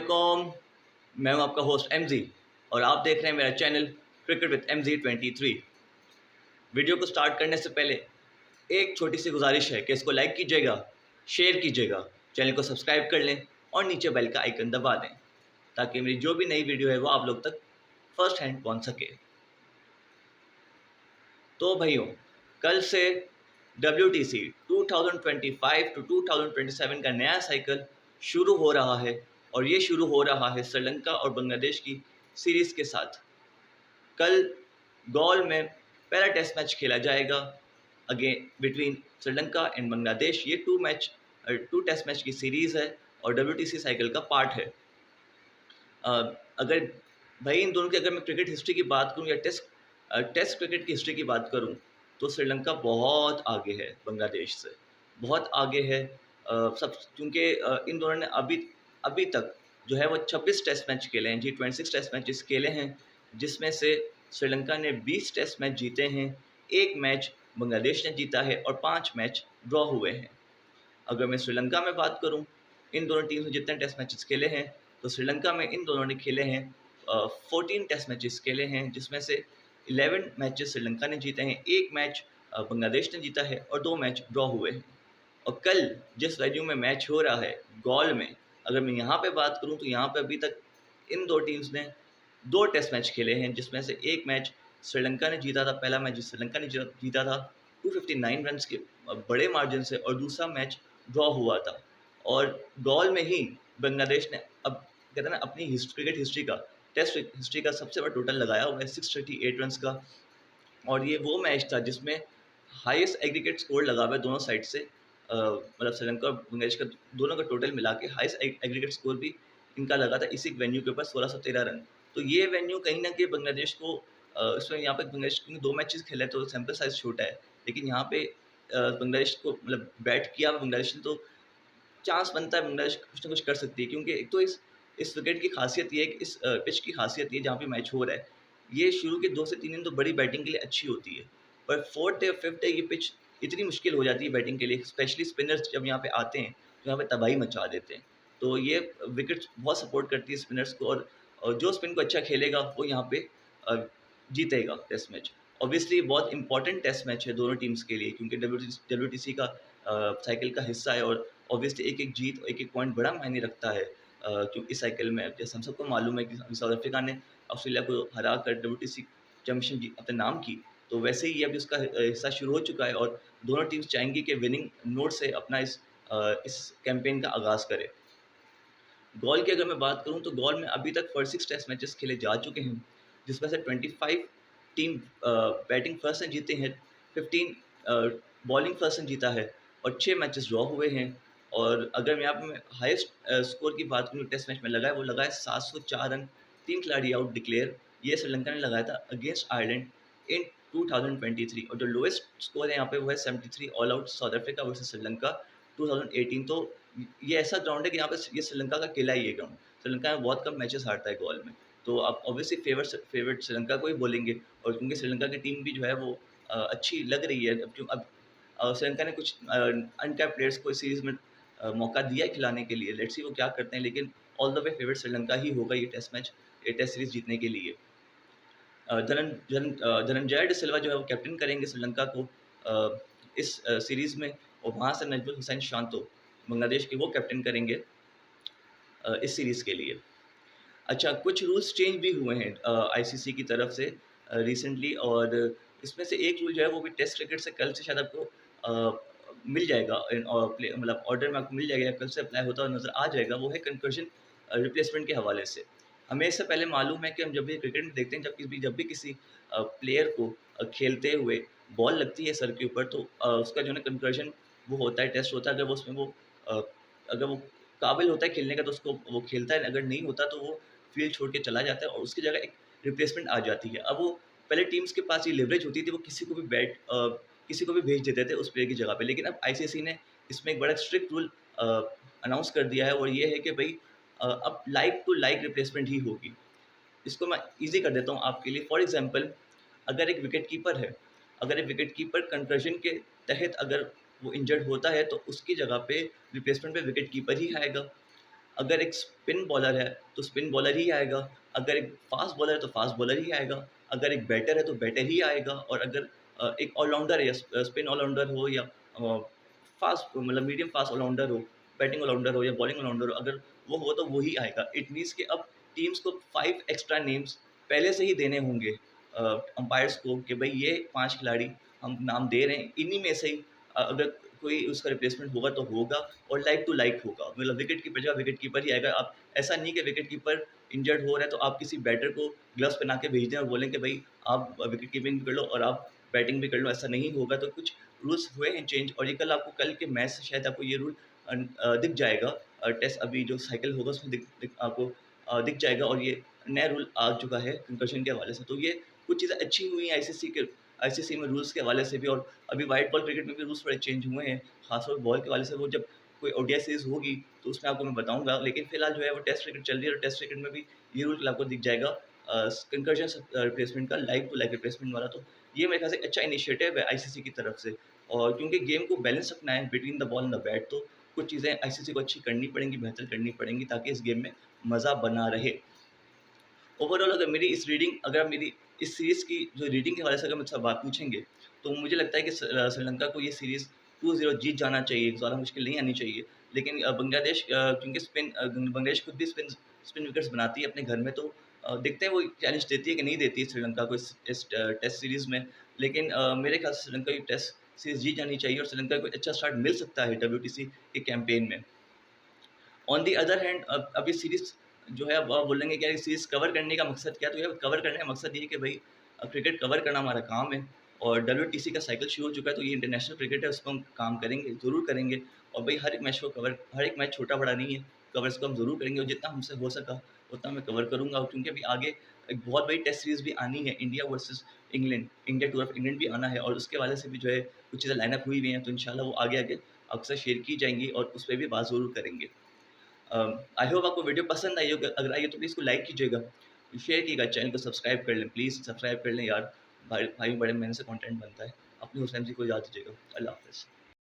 अस्सलाम, मैं हूं आपका होस्ट एमजी और आप देख रहे हैं मेरा channel cricket with MZ23। Video को स्टार्ट करने से पहले एक छोटी सी गुजारिश है कि इसको लाइक कीजिएगा, शेयर कीजिएगा, चैनल को सब्सक्राइब कर लें और नीचे बेल का आइकन दबा दें ताकि मेरी जो भी नई वीडियो है वो आप लोग तक फर्स्ट हैंड पहुंच सके। तो भाइयों, कल से WTC 2025 टू 2027 का नया साइकिल शुरू हो रहा है और ये शुरू हो रहा है श्रीलंका और बांग्लादेश की सीरीज़ के साथ। कल गौल में पहला टेस्ट मैच खेला जाएगा again between Sri Lanka and Bangladesh. ये टू टेस्ट मैच की सीरीज़ है और WTC साइकिल का पार्ट है। अगर भाई इन दोनों की अगर मैं क्रिकेट हिस्ट्री की बात करूं या टेस्ट क्रिकेट की हिस्ट्री की बात करूं तो श्रीलंका बहुत आगे है बांग्लादेश से, बहुत आगे है। सब क्योंकि इन दोनों ने अभी तक जो है वो 26 टेस्ट मैच खेले हैं, G26 टेस्ट मैचेस खेले हैं, जिसमें से श्रीलंका ने 20 टेस्ट मैच जीते हैं, 1 मैच बांग्लादेश ने जीता है और 5 मैच ड्रॉ हुए हैं। अगर मैं श्रीलंका में बात करूं, इन दोनों टीम ने जितने टेस्ट मैचेस खेले हैं तो श्रीलंका में इन दोनों ने खेले हैं 14 टेस्ट मैचेस खेले हैं, जिसमें से 11 मैचेस श्रीलंका ने जीते हैं, 1 मैच बांग्लादेश ने जीता है और 2 मैच ड्रॉ हुए हैं। और कल जिस वेन्यू में मैच हो रहा है गौल में, अगर मैं यहाँ पे बात करूँ तो यहाँ पे अभी तक इन दो टीम्स ने 2 टेस्ट मैच खेले हैं, जिसमें से 1 मैच श्रीलंका ने जीता था, पहला मैच श्रीलंका ने जीता था 259 रन के बड़े मार्जिन से, और दूसरा मैच ड्रॉ हुआ था। और गौल में ही बांग्लादेश ने अब कहते हैं ना अपनी क्रिकेट हिस्ट्री का, टेस्ट हिस्ट्री का सबसे बड़ा टोटल लगाया हुआ है 638 रन का। और ये वो मैच था जिसमें हाईएस्ट एग्रीगेट स्कोर लगा हुआ है दोनों साइड से, मतलब श्रीलंका और बांग्लादेश का दोनों का टोटल मिला के हाईएस्ट एग्रीगेट स्कोर भी इनका लगा था इसी वेन्यू के ऊपर 1613 रन। तो ये वेन्यू कहीं ना कहीं बांग्लादेश को इसमें यहाँ पे बांग्लादेश ने 2 मैचेस खेले तो सैंपल साइज छोटा है, लेकिन यहाँ पे बांग्लादेश को मतलब बैट किया बांग्लादेश ने, तो चांस बनता है बांग्लादेश कुछ ना कुछ कर सकती है। क्योंकि एक तो इस विकेट की खासियत ये है कि इस पिच की खासियत ये जहाँ पे मैच हो रहा है, ये शुरू के 2 से 3 दिन तो बड़ी बैटिंग के लिए अच्छी होती है, पर 4th डे और 5th डे ये पिच इतनी मुश्किल हो जाती है बैटिंग के लिए, स्पेशली स्पिनर्स जब यहाँ पे आते हैं तो यहाँ पे तबाही मचा देते हैं। तो ये विकेट बहुत सपोर्ट करती है स्पिनर्स को, और जो स्पिन को अच्छा खेलेगा वो यहाँ पे जीतेगा टेस्ट मैच। ऑब्वियसली बहुत इंपॉर्टेंट टेस्ट मैच है दोनों टीम्स के लिए, क्योंकि WTC का साइकिल का हिस्सा है, और ऑब्वियसली एक जीत और एक पॉइंट बड़ा मायने रखता है। क्योंकि इस साइकिल में जैसे हम सबको मालूम है कि साउथ अफ्रीका ने ऑस्ट्रेलिया को हरा कर WTC चैंपियनशिप अपने नाम की, तो वैसे ही अभी उसका हिस्सा शुरू हो चुका है और दोनों टीम्स चाहेंगी कि विनिंग नोट से अपना इस कैंपेन का आगाज़ करें। गौल की अगर मैं बात करूं तो गौल में अभी तक 46 टेस्ट मैचेस खेले जा चुके हैं, जिसमें से 25 टीम बैटिंग फर्स्ट ने जीते हैं, 15 बॉलिंग फर्स्ट ने जीता है और 6 मैचेस ड्रॉ हुए हैं। और अगर मैं यहाँ पे हाईएस्ट स्कोर की बात करूँ टेस्ट मैच में लगा है, वो लगा है 704 रन, 3 खिलाड़ी आउट डिक्लेयर, ये श्रीलंका ने लगाया था अगेंस्ट आयरलैंड इन 2023। और जो लोएस्ट स्कोर है यहाँ पे वो है 73 all out south Africa versus Sri Lanka 2018। तो ये ऐसा ग्राउंड है कि यहाँ पे ये श्रीलंका का किला ही है ग्राउंड, श्रीलंका में बहुत कम मैचेस हारता है गॉल में, तो आप ऑब्वियसली फेवरेट श्रीलंका को ही बोलेंगे। और क्योंकि श्रीलंका की टीम भी जो है वो अच्छी लग रही है, अब श्रीलंका ने कुछ अनकैप्ड प्लेयर्स को इस सीरीज़ में मौका दिया है खिलाने के लिए, लेट्स सी वो क्या करते हैं, लेकिन all the way favourite Sri Lanka ही होगा ये टेस्ट सीरीज़ जीतने के लिए। धनंजय डी सिल्वा जो है वो कैप्टन करेंगे श्रीलंका को इस सीरीज़ में, और वहाँ से नजमुल हुसैन शांतो बांग्लादेश के वो कैप्टन करेंगे इस सीरीज़ के लिए। अच्छा, कुछ रूल्स चेंज भी हुए हैं ICC की तरफ से रिसेंटली, और इसमें से एक रूल जो है वो भी टेस्ट क्रिकेट से कल से शायद आपको मिल जाएगा, मतलब ऑर्डर में आपको मिल जाएगा या कल से अप्लाई होता हुआ नज़र आ जाएगा, वो है कंकर्जन रिप्लेसमेंट के हवाले से। हमें इससे पहले मालूम है कि हम जब भी क्रिकेट में देखते हैं, जब भी किसी प्लेयर को खेलते हुए बॉल लगती है सर के ऊपर, तो उसका जो है कंकर्जन वो होता है, टेस्ट होता है। अगर वो उसमें अगर वो काबिल होता है खेलने का तो उसको वो खेलता है, अगर नहीं होता तो वो फील्ड छोड़ के चला जाता है और उसकी जगह एक रिप्लेसमेंट आ जाती है। अब वो पहले टीम्स के पास ये लिवरेज होती थी, वो किसी को भी भेज देते थे उस प्लेयर की जगह पे, लेकिन अब ICC ने इसमें एक बड़ा स्ट्रिक्ट रूल अनाउंस कर दिया है, और ये है कि भाई अब लाइक टू लाइक रिप्लेसमेंट ही होगी। इसको मैं ईज़ी कर देता हूँ आपके लिए। फॉर एग्जांपल, अगर एक विकेट कीपर है, अगर एक विकेट कीपर कंकर्जन के तहत अगर वो इंजर्ड होता है तो उसकी जगह पे रिप्लेसमेंट पे विकेट कीपर ही आएगा। अगर एक स्पिन बॉलर है, तो स्पिन बॉलर ही आएगा, अगर एक फ़ास्ट बॉलर है, तो फ़ास्ट बॉलर ही आएगा, अगर एक बैटर है, तो बैटर ही आएगा और अगर एक ऑलराउंडर है या स्पिन ऑलराउंडर हो या फ़ास्ट मतलब मीडियम फ़ास्ट ऑलराउंडर हो, बैटिंग ऑलराउंडर हो या बॉलिंग ऑलराउंडर हो, अगर वो हो तो वो ही आएगा। इट मीन्स कि अब टीम्स को 5 एक्स्ट्रा नेम्स पहले से ही देने होंगे अंपायर्स को कि भई ये 5 खिलाड़ी हम नाम दे रहे हैं, इन्हीं में से ही अगर कोई उसका रिप्लेसमेंट होगा तो होगा और लाइक टू लाइक होगा। मतलब विकेट कीपर जगह विकेट कीपर ही आएगा। आप ऐसा नहीं कि विकेट कीपर इंजर्ड हो रहा है तो आप किसी बैटर को ग्लव्स पहना के भेज दें और बोलें कि भई आप विकेट कीपिंग भी कर लो और आप बैटिंग भी कर लो, ऐसा नहीं होगा। तो कुछ रूल्स हुए हैं चेंज और ये कल के मैच से शायद आपको ये रूल दिख जाएगा। टेस्ट अभी जो साइकिल होगा उसमें दिख आपको दिख जाएगा और ये नया रूल आ चुका है कंकर्शन के हवाले से। तो ये कुछ चीज़ें अच्छी हुई हैं आईसीसी में रूल्स के हवाले से भी और अभी व्हाइट बॉल क्रिकेट में भी रूल्स थोड़े चेंज हुए हैं, खासतौर पर बॉल के हवाले से। वो जब कोई ओडीआई सीरीज़ होगी, तो उसमें आपको मैं बताऊँगा। लेकिन फिलहाल जो है वो टेस्ट क्रिकेट चल रही है और टेस्ट क्रिकेट में भी ये रूल आपको दिख जाएगा कंकर्शन रिप्लेसमेंट का, लाइक टू लाइक रिप्लेसमेंट वाला। तो ये मेरे ख्याल से अच्छा इनिशिएटिव है आईसीसी की तरफ से और क्योंकि गेम को बैलेंस रखना है between the ball and the bat, तो कुछ चीज़ें आईसीसी को अच्छी करनी पड़ेंगी, बेहतर करनी पड़ेंगी ताकि इस गेम में मज़ा बना रहे। ओवरऑल अगर आप मेरी इस सीरीज़ की जो रीडिंग के हवाले से अगर मुझसे बात पूछेंगे, तो मुझे लगता है कि श्रीलंका को ये सीरीज़ 2-0 जीत जाना चाहिए, ज़्यादा मुश्किल नहीं आनी चाहिए। लेकिन बांग्लादेश क्योंकि बांग्लादेश खुद भी स्पिन विकेट्स बनाती है अपने घर में, तो देखते हैं वो चैलेंज देती है कि नहीं देती है श्रीलंका को इस टेस्ट सीरीज़ में। लेकिन मेरे ख्याल से श्रीलंका की टेस्ट सीरीज़ जीत जानी चाहिए और श्रीलंका को अच्छा स्टार्ट मिल सकता है डब्ल्यूटीसी के कैंपेन में। ऑन दी अदर हैंड अब ये सीरीज़ जो है अब आप बोलेंगे कि यार ये सीरीज़ कवर करने का मकसद क्या है? तो यार कवर करने का मकसद ये है कि भई क्रिकेट कवर करना हमारा काम है और डब्ल्यूटीसी का साइकिल शुरू हो चुका है, तो ये इंटरनेशनल क्रिकेट है, उसको हम काम करेंगे, ज़रूर करेंगे और भई हर एक मैच छोटा-बड़ा नहीं है, कवर इसको हम ज़रूर करेंगे और जितना हमसे हो सका उतना मैं कवर करूँगा और क्योंकि अभी आगे एक बहुत बड़ी टेस्ट सीरीज़ भी आनी है, India versus England, India tour of England भी आना है और उसके हवाले से भी जो है कुछ चीज़ें लाइन अप हुई हुई हैं, तो इंशाल्लाह वो आगे-आगे आपसे शेयर की जाएँगी और उस पे भी बात ज़रूर करेंगे। आई होप आपको वीडियो पसंद आई होगी, अगर आई हो तो प्लीज़ इसको लाइक कीजिएगा, शेयर कीजिएगा, चैनल को सब्सक्राइब कर लें, प्लीज़ सब्सक्राइब कर लें यार, भाई भाई बड़े मेहनत से कंटेंट बनता है। अपनी उस टाइम से को याद दीजिएगा। अल्लाह हाफ़िज़।